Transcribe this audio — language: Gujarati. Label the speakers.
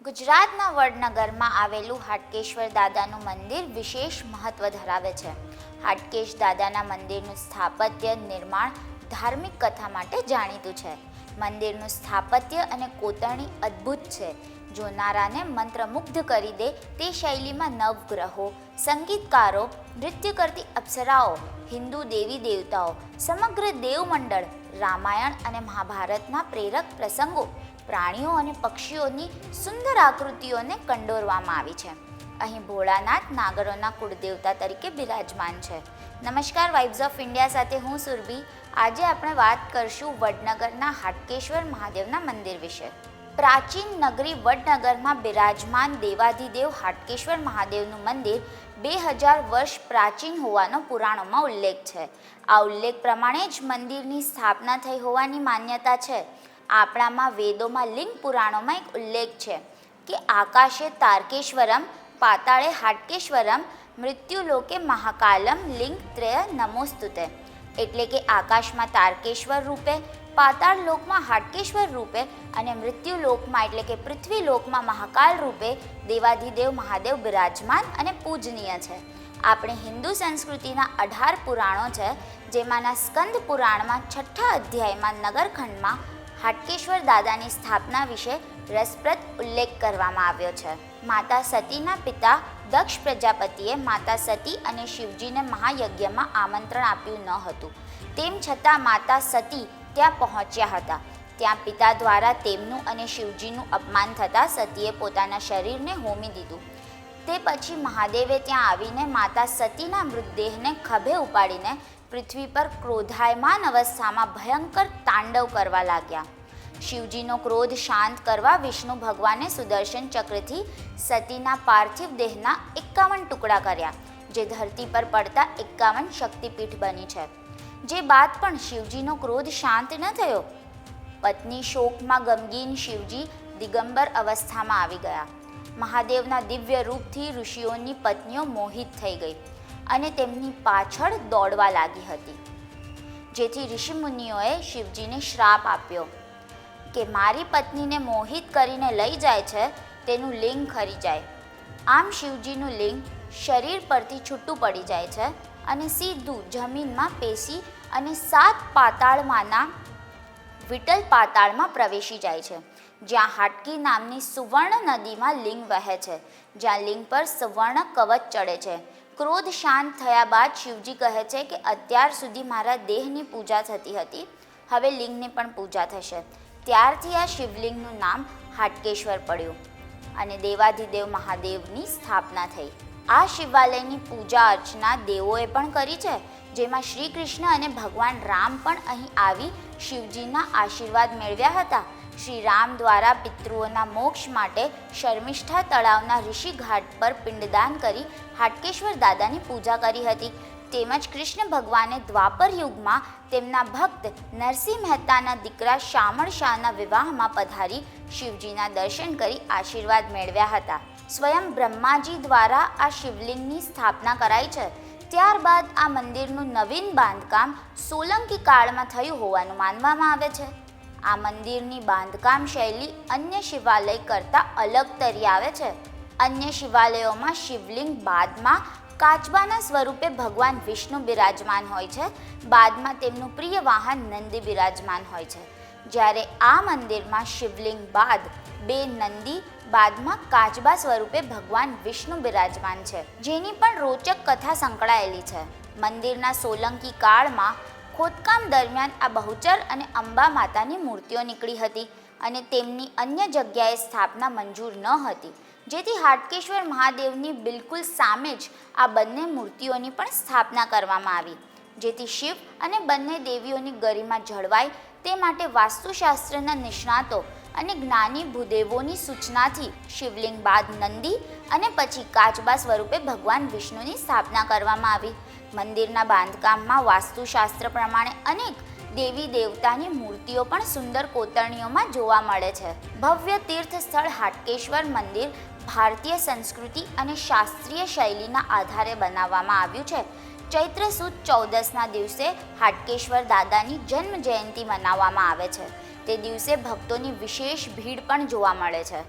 Speaker 1: ગુજરાતના વડનગરમાં આવેલું હાટકેશ્વર દાદાનું મંદિર વિશેષ મહત્વ ધરાવે છે. હાટકેશ દાદાના મંદિરનું સ્થાપત્ય નિર્માણ ધાર્મિક કથા માટે જાણીતું છે. મંદિરનું સ્થાપત્ય અને કોતરણી અદ્ભુત છે. જોનારાને મંત્રમુગ્ધ કરી દે તે શૈલીમાં નવગ્રહો, સંગીતકારો, નૃત્ય કરતી અપ્સરાઓ, હિન્દુ દેવી દેવતાઓ, સમગ્ર દેવમંડળ, રામાયણ અને મહાભારતના પ્રેરક પ્રસંગો, પ્રાણીઓ અને પક્ષીઓની સુંદર આકૃતિઓને કંડોરવામાં આવી છે. અહીં ભોળાનાથ નાગરોના કુળદેવતા તરીકે બિરાજમાન છે. નમસ્કાર, વાઇબ્સ ઓફ ઇન્ડિયા સાથે હું સુરભી. આજે આપણે વાત કરશું વડનગરના હાટકેશ્વર મહાદેવના મંદિર વિશે. પ્રાચીન નગરી વડનગરમાં બિરાજમાન દેવાધિદેવ હાટકેશ્વર મહાદેવનું મંદિર 2000 વર્ષ પ્રાચીન હોવાનો પુરાણોમાં ઉલ્લેખ છે. આ ઉલ્લેખ પ્રમાણે જ મંદિરની સ્થાપના થઈ હોવાની માન્યતા છે. આપણામાં વેદોમાં લિંગ પુરાણોમાં એક ઉલ્લેખ છે કે આકાશે તારકેશ્વરમ, પાતાળે હાટકેશ્વરમ, મૃત્યુલોકે મહાકાલમ લિંગ ત્રય નમોસ્તુતે. એટલે કે આકાશમાં તારકેશ્વર રૂપે, પાતાળ લોકમાં હાટકેશ્વર રૂપે અને મૃત્યુલોકમાં એટલે કે પૃથ્વી લોકમાં મહાકાલ રૂપે દેવાધિદેવ મહાદેવ બિરાજમાન અને પૂજનીય છે. આપણી હિન્દુ સંસ્કૃતિના 18 પુરાણો છે, જેમાંના સ્કંદ પુરાણમાં 6ઠ્ઠા અધ્યાયમાં નગરખંડમાં હાટકેશ્વર દાદાની સ્થાપના વિશે રસપ્રદ ઉલ્લેખ કરવામાં આવ્યો છે. માતા સતીના પિતા દક્ષ પ્રજાપતિએ માતા સતી અને શિવજીને મહાયજ્ઞમાં આમંત્રણ આપ્યું ન હતું. તેમ છતાં માતા સતી ત્યાં પહોંચ્યા હતા. ત્યાં પિતા દ્વારા તેમનું અને શિવજીનું અપમાન થતાં સતીએ પોતાના શરીરને હોમી દીધું. તે પછી મહાદેવે ત્યાં આવીને માતા સતીના મૃતદેહને ખભે ઉપાડીને પૃથ્વી પર ક્રોધાયમાન અવસ્થામાં ભયંકર તાંડવ કરવા લાગ્યા. શિવજીનો ક્રોધ શાંત કરવા વિષ્ણુ ભગવાને સુદર્શન ચક્રથી સતીના પાર્થિવ દેહના 51 ટુકડા કર્યા, જે ધરતી પર પડતા 51 શક્તિપીઠ બની છે. જે બાદ પણ શિવજીનો ક્રોધ શાંત ન થયો. પત્ની શોકમાં ગમગીન શિવજી દિગંબર અવસ્થામાં આવી ગયા. મહાદેવના દિવ્ય રૂપથી ઋષિઓની પત્નીઓ મોહિત થઈ ગઈ અને તેમની પાછળ દોડવા લાગી હતી. જેથી ઋષિમુનિઓએ શિવજીને શ્રાપ આપ્યો કે મારી પત્નીને મોહિત કરીને લઈ જાય છે તેનું લિંગ ખરી જાય. આમ શિવજીનું લિંગ શરીર પરથી છૂટું પડી જાય છે અને સીધું જમીનમાં પેસી અને 7 પાતાળમાંના વિટલ પાતાળમાં પ્રવેશી જાય છે, જ્યાં હાટકી નામની સુવર્ણ નદીમાં લિંગ વહે છે, જ્યાં લિંગ પર સુવર્ણ કવચ ચડે છે. ક્રોધ શાંત થયા બાદ શિવજી કહે છે કે અત્યાર સુધી મારા દેહની પૂજા થતી હતી, હવે લિંગની પણ પૂજા થશે. ત્યારથી આ શિવલિંગનું નામ હાટકેશ્વર પડ્યું અને દેવાધિદેવ મહાદેવની સ્થાપના થઈ. આ શિવાલયની પૂજા અર્ચના દેવોએ પણ કરી છે, જેમાં શ્રી કૃષ્ણ અને ભગવાન રામ પણ અહીં આવી શિવજીના આશીર્વાદ મેળવ્યા હતા. શ્રી રામ દ્વારા પિતૃઓના મોક્ષ માટે શર્મિષ્ઠા તળાવના ઋષિ ઘાટ પર પિંડદાન કરી હાટકેશ્વર દાદાની પૂજા કરી હતી. તેમજ કૃષ્ણ ભગવાને દ્વાપર યુગમાં તેમના ભક્ત નરસિંહ મહેતાના દીકરા શામળ શાહના વિવાહમાં પધારી શિવજીના દર્શન કરી આશીર્વાદ મેળવ્યા હતા. સ્વયં બ્રહ્માજી દ્વારા આ શિવલિંગની સ્થાપના કરાઈ છે. ત્યારબાદ આ મંદિરનું નવીન બાંધકામ સોલંકી કાળમાં થયું હોવાનું માનવામાં આવે છે. આ મંદિરની બાંધકામ શૈલી અન્ય શિવાલય કરતાં અલગ તરી આવે છે. અન્ય શિવાલયોમાં શિવલિંગ બાદમાં કાચબાના સ્વરૂપે ભગવાન વિષ્ણુ બિરાજમાન હોય છે. બાદમાં તેમનું પ્રિય વાહન નંદી બિરાજમાન હોય છે. જ્યારે આ મંદિરમાં શિવલિંગ બાદ 2 નંદી, બાદમાં કાચબા સ્વરૂપે ભગવાન વિષ્ણુ બિરાજમાન છે, જેની પણ રોચક કથા સંકળાયેલી છે. મંદિરના સોલંકી કાળમાં ખોદકામ દરમિયાન આ બહુચર અને અંબા માતાની મૂર્તિઓ નીકળી હતી અને તેમની અન્ય જગ્યાએ સ્થાપના મંજૂર ન હતી, જેથી હાટકેશ્વર મહાદેવની બિલકુલ સામે જ આ બંને મૂર્તિઓની પણ સ્થાપના કરવામાં આવી, જેથી શિવ અને બંને દેવીઓની ગરિમા જળવાય તે માટે વાસ્તુશાસ્ત્રના નિષ્ણાતો અને જ્ઞાની ભૂદેવોની સૂચનાથી શિવલિંગ બાદ નંદી અને પછી કાચબા સ્વરૂપે ભગવાન વિષ્ણુની સ્થાપના કરવામાં આવી. મંદિરના બાંધકામમાં વાસ્તુશાસ્ત્ર પ્રમાણે અનેક દેવી દેવતાની મૂર્તિઓ પણ સુંદર કોતરણીઓમાં જોવા મળે છે. ભવ્ય તીર્થ સ્થળ હાટકેશ્વર મંદિર ભારતીય સંસ્કૃતિ અને શાસ્ત્રીય શૈલીના આધારે બનાવવામાં આવ્યું છે. ચૈત્ર સુદ 14ના દિવસે હાટકેશ્વર દાદાની જન્મ જયંતિ મનાવવામાં આવે છે. તે દિવસે ભક્તોની વિશેષ ભીડ પણ જોવા મળે છે.